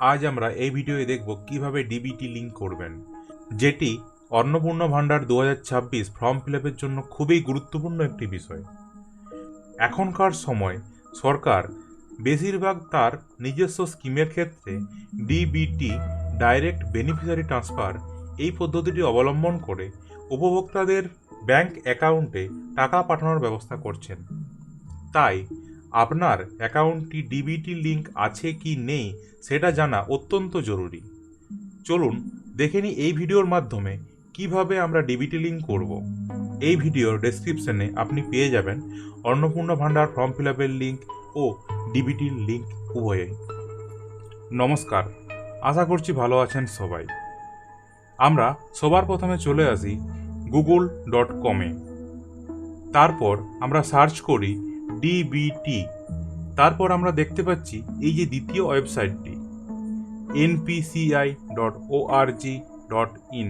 আজ আমরা এই ভিডিওয়ে দেখব কিভাবে ডিবিটি লিঙ্ক করবেন, যেটি অন্নপূর্ণা ভান্ডার 2026 ফর্ম ফিল আপের জন্য খুবই গুরুত্বপূর্ণ একটি বিষয়। এখনকার সময় সরকার বেশিরভাগ তার নিজস্ব স্কিমের ক্ষেত্রে ডিবিটি ডাইরেক্ট বেনিফিশিয়ারি ট্রান্সফার এই পদ্ধতিটি অবলম্বন করে উপভোক্তাদের ব্যাংক অ্যাকাউন্টে টাকা পাঠানোর ব্যবস্থা করছেন। তাই আপনার অ্যাকাউন্টটি ডিবিটি লিঙ্ক আছে কি নেই সেটা জানা অত্যন্ত জরুরি। চলুন দেখে নিই এই ভিডিওর মাধ্যমে কিভাবে আমরা ডিবিটি লিঙ্ক করব। এই ভিডিওর ডেসক্রিপশনে আপনি পেয়ে যাবেন অন্নপূর্ণা ভান্ডার ফর্ম ফিল আপের লিঙ্ক ও ডিবিটির লিঙ্ক উভয়ই। নমস্কার, আশা করছি ভালো আছেন সবাই। আমরা সবার প্রথমে চলে আসি google.com-এ। তারপর আমরা সার্চ করি ডিবিটি। তারপর আমরা দেখতে পাচ্ছি এই যে দ্বিতীয় ওয়েবসাইটটি npci.org.in,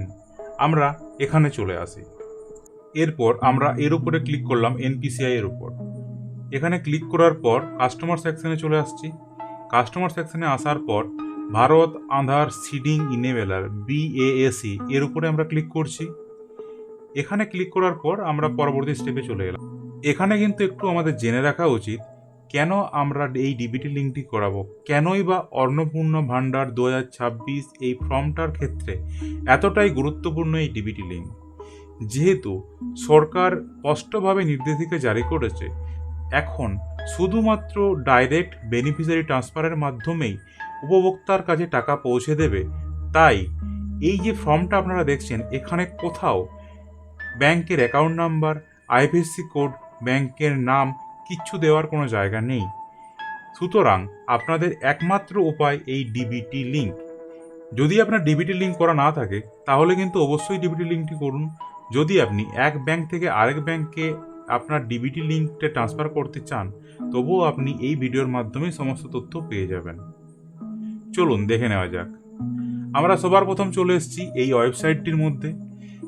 আমরা এখানে চলে আসি। এরপর আমরা এর উপরে ক্লিক করলাম এনপিসিআই এর উপর। এখানে ক্লিক করার পর কাস্টমার সেকশনে চলে আসছি। কাস্টমার সেকশনে আসার পর ভারত আধার সিডিং ইনেবেলার BASE এর উপরে আমরা ক্লিক করছি। এখানে ক্লিক করার পর আমরা পরবর্তী স্টেপে চলে এলাম। এখানে কিন্তু একটু আমাদের জেনে রাখা উচিত কেন আমরা এই ডিবিটি লিঙ্কটি করাবো, কেনই বা অন্নপূর্ণা ভান্ডার 2026 এই ফর্মটার ক্ষেত্রে এতটাই গুরুত্বপূর্ণ এই ডিবিটি লিঙ্ক। যেহেতু সরকার স্পষ্টভাবে নির্দেশিকা জারি করেছে এখন শুধুমাত্র ডাইরেক্ট বেনিফিশিয়ারি ট্রান্সফারের মাধ্যমেই উপভোক্তার কাছে টাকা পৌঁছে দেবে, তাই এই যে ফর্মটা আপনারা দেখছেন এখানে কোথাও ব্যাংকের অ্যাকাউন্ট নাম্বার, আইএফএসসি কোড, ব্যাংকের নাম কিচ্ছু দেওয়ার কোনো জায়গা নেই। সুতরাং আপনাদের একমাত্র উপায় এই ডিবিটি লিঙ্ক। যদি আপনার ডিবিটি লিঙ্ক করা না থাকে তাহলে কিন্তু অবশ্যই ডিবিটি লিঙ্কটি করুন। যদি আপনি এক ব্যাংক থেকে আরেক ব্যাংকে আপনার ডিবিটি লিঙ্কটা ট্রান্সফার করতে চান তবুও আপনি এই ভিডিওর মাধ্যমে সমস্ত তথ্য পেয়ে যাবেন। চলুন দেখে নেওয়া যাক। আমরা সবার প্রথম চলে এসেছি এই ওয়েবসাইটটির মধ্যে।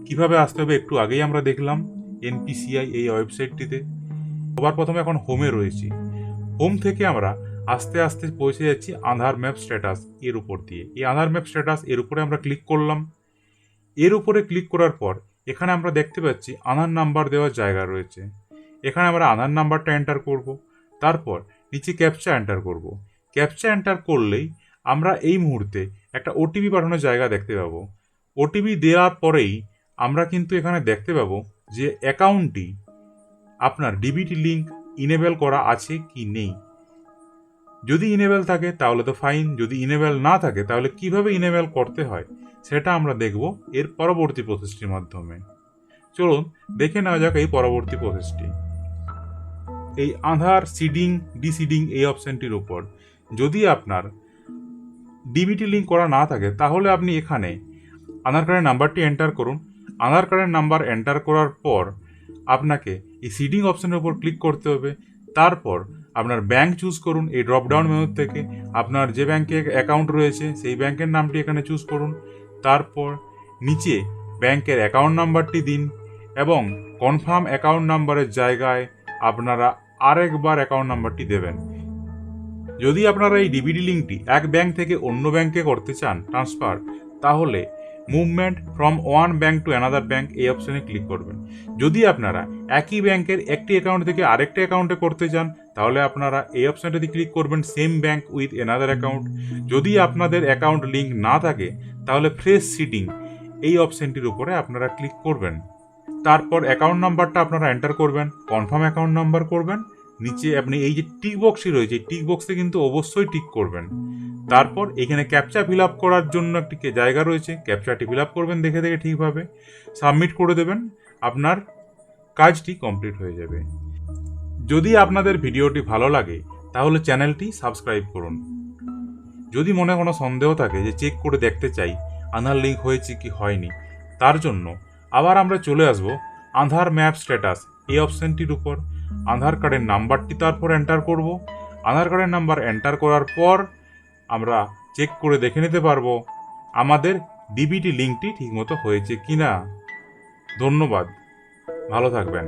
কিভাবে আসতে হবে একটু আগেই আমরা দেখলাম এনপিসিআই এই ওয়েবসাইটটিতে। সবার প্রথমে এখন হোমে রয়েছি। হোম থেকে আমরা আস্তে আস্তে পৌঁছে যাচ্ছি আধার ম্যাপ স্ট্যাটাস এর উপর দিয়ে। এই আধার ম্যাপ স্ট্যাটাস এর উপরে আমরা ক্লিক করলাম। এর উপরে ক্লিক করার পর এখানে আমরা দেখতে পাচ্ছি আধার নাম্বার দেওয়ার জায়গা রয়েছে। এখানে আমরা আধার নাম্বারটা এন্টার করব। তারপর নিচে ক্যাপচা এন্টার করব। ক্যাপচা এন্টার করলেই আমরা এই মুহূর্তে একটা ওটিপি পাঠানোর জায়গা দেখতে পাবো। ওটিপি দেওয়ার পরেই আমরা কিন্তু এখানে দেখতে পাবো যে অ্যাকাউন্টটি আপনার ডিবিটি লিঙ্ক ইনেবল করা আছে কি নেই। যদি ইনেবল থাকে তাহলে তো ফাইন, যদি ইনেবল না থাকে তাহলে কিভাবে ইনেবল করতে হয় সেটা আমরা দেখব এর পরবর্তী প্রসেসটির মাধ্যমে। চলুন দেখে নেওয়া যাক এই পরবর্তী প্রসেসটি। এই আধার সিডিং ডিসিডিং এই অপশনটির উপর যদি আপনার ডিবিটি লিঙ্ক করা না থাকে তাহলে আপনি এখানে আধার কার্ডের নাম্বারটি এন্টার করুন। আধার কার্ডের নাম্বার এন্টার করার পর আপনাকে এই সিডিং অপশনের উপর ক্লিক করতে হবে। তারপর আপনার ব্যাংক চুজ করুন। এই ড্রপডাউন মেনু থেকে আপনার যে ব্যাংকে অ্যাকাউন্ট রয়েছে সেই ব্যাংকের নামটি এখানে চুজ করুন। তারপর নিচে ব্যাংকের অ্যাকাউন্ট নাম্বারটি দিন এবং কনফার্ম অ্যাকাউন্ট নাম্বারের জায়গায় আপনারা আরেকবার অ্যাকাউন্ট নাম্বারটি দেবেন। যদি আপনারা এই ডিবিটি লিঙ্কটি এক ব্যাংক থেকে অন্য ব্যাংকে করতে চান ট্রান্সফার, তাহলে movement from one bank to another bank এই অপশনে ক্লিক করবেন। যদি আপনারা একই ব্যাংকের একটি অ্যাকাউন্ট থেকে আরেকটা অ্যাকাউন্টে করতে চান তাহলে আপনারা এই অপশনটাতে ক্লিক করবেন same bank with another account. যদি আপনাদের অ্যাকাউন্ট লিঙ্ক না থাকে তাহলে ফ্রেশ সিডিং এই অপশনটির উপরে আপনারা ক্লিক করবেন। তারপর অ্যাকাউন্ট নাম্বারটা আপনারা এন্টার করবেন, কনফার্ম অ্যাকাউন্ট নাম্বার করবেন। নিচে আপনি এই যে টিক বক্সটি রয়েছে টিক বক্সে কিন্তু অবশ্যই টিক করবেন। তারপর এখানে ক্যাপচা ফিল আপ করার জন্য একটি জায়গা রয়েছে, ক্যাপচাটি ফিল আপ করবেন দেখে দেখে ঠিকভাবে, সাবমিট করে দেবেন, আপনার কাজটি কমপ্লিট হয়ে যাবে। যদি আপনাদের ভিডিওটি ভালো লাগে তাহলে চ্যানেলটি সাবস্ক্রাইব করুন। যদি মনে কোনো সন্দেহ থাকে যে চেক করে দেখতে চাই আধার লিঙ্ক হয়েছে কি হয়নি, তার জন্য আবার আমরা চলে আসব আধার ম্যাপ স্ট্যাটাস এই অপশনটির উপর। আধার কার্ডের নাম্বারটি তারপর এন্টার করব। আধার কার্ডের নাম্বার এন্টার করার পর আমরা চেক করে দেখে নিতে পারবো আমাদের ডিবিটি লিঙ্কটি ঠিকমতো হয়েছে কিনা। ধন্যবাদ, ভালো থাকবেন।